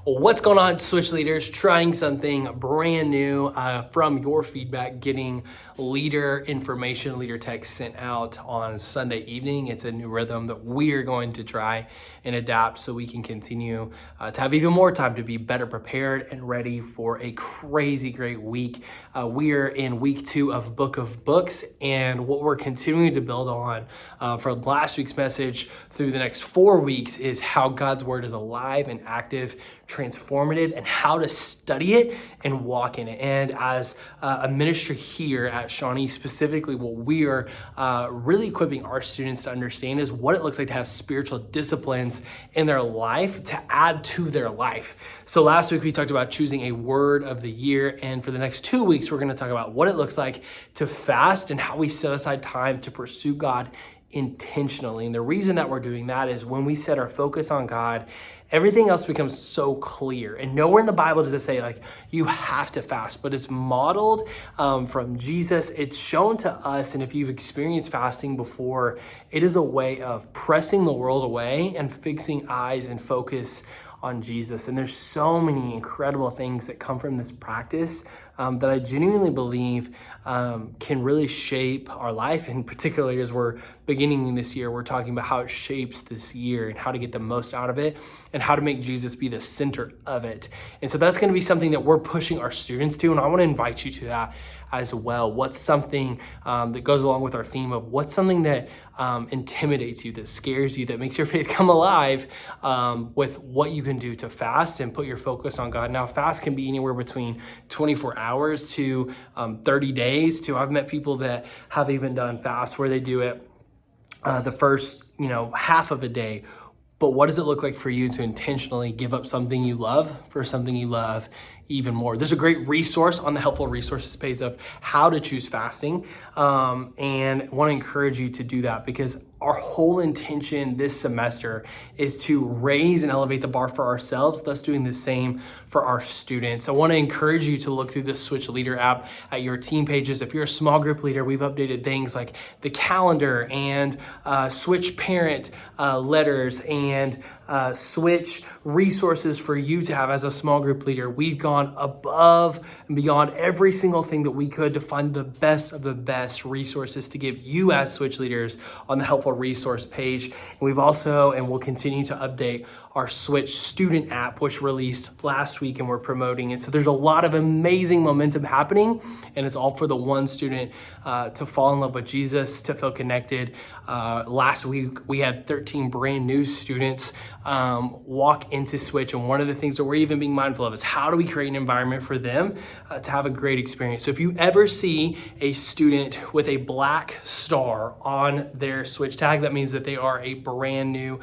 What's going on, Switch leaders? Trying something brand new from your feedback, getting leader information, leader text sent out on Sunday evening. It's a new rhythm that we are going to try and adapt so we can continue to have even more time to be better prepared and ready for a crazy great week. We are in week 2 of Book of Books, and what we're continuing to build on from last week's message through the next 4 weeks is how God's word is alive and active, transformative, and how to study it and walk in it. And as a ministry here at Shawnee, specifically what we are really equipping our students to understand is what it looks like to have spiritual disciplines in their life to add to their life. So last week we talked about choosing a word of the year, and for the next 2 weeks we're going to talk about what it looks like to fast and how we set aside time to pursue God intentionally. And the reason that we're doing that is when we set our focus on God, everything else becomes so clear. And nowhere in the Bible does it say like you have to fast, but it's modeled from Jesus. It's shown to us, and if you've experienced fasting before, it is a way of pressing the world away and fixing eyes and focus on Jesus. And there's so many incredible things that come from this practice that I genuinely believe can really shape our life. And particularly as we're beginning this year, we're talking about how it shapes this year and how to get the most out of it and how to make Jesus be the center of it. And so that's going to be something that we're pushing our students to. And I want to invite you to that as well. What's something that goes along with our theme of what's something that intimidates you, that scares you, that makes your faith come alive with what you can do to fast and put your focus on God. Now, fast can be anywhere between 24 hours to 30 days to I've met people that have even done fast where they do it the first, half of a day. But what does it look like for you to intentionally give up something you love for something you love even more? There's a great resource on the Helpful Resources page of how to choose fasting, and want to encourage you to do that because our whole intention this semester is to raise and elevate the bar for ourselves, thus doing the same for our students. I want to encourage you to look through the Switch Leader app at your team pages. If you're a small group leader, we've updated things like the calendar and Switch parent letters and Switch resources for you to have as a small group leader. We've gone above and beyond every single thing that we could to find the best of the best resources to give you as Switch leaders on the Helpful Resource page. And we've also, and we'll continue to update our Switch student app, which released last week and we're promoting it. So there's a lot of amazing momentum happening, and it's all for the one student to fall in love with Jesus, to feel connected. Last week, we had 13 brand new students walk into Switch, and one of the things that we're even being mindful of is how do we create an environment for them to have a great experience. So if you ever see a student with a black star on their Switch tag, that means that they are a brand new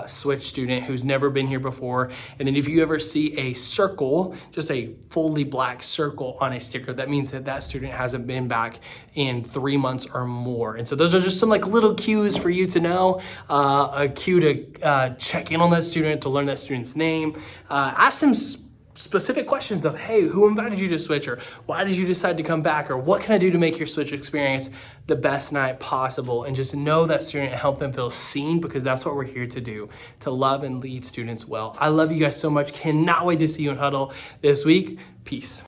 Switch student who's never been here before. And then if you ever see a circle, just a fully black circle on a sticker, that means that that student hasn't been back in 3 months or more. And so those are just some like little cues for you to know, a cue to check in on that student, to learn that student's name, ask them specific questions of, hey, who invited you to Switch, or why did you decide to come back, or what can I do to make your Switch experience the best night possible? And just know that student and help them feel seen, because that's what we're here to do, to love and lead students well. I love you guys so much. Cannot wait to see you in Huddle this week. Peace.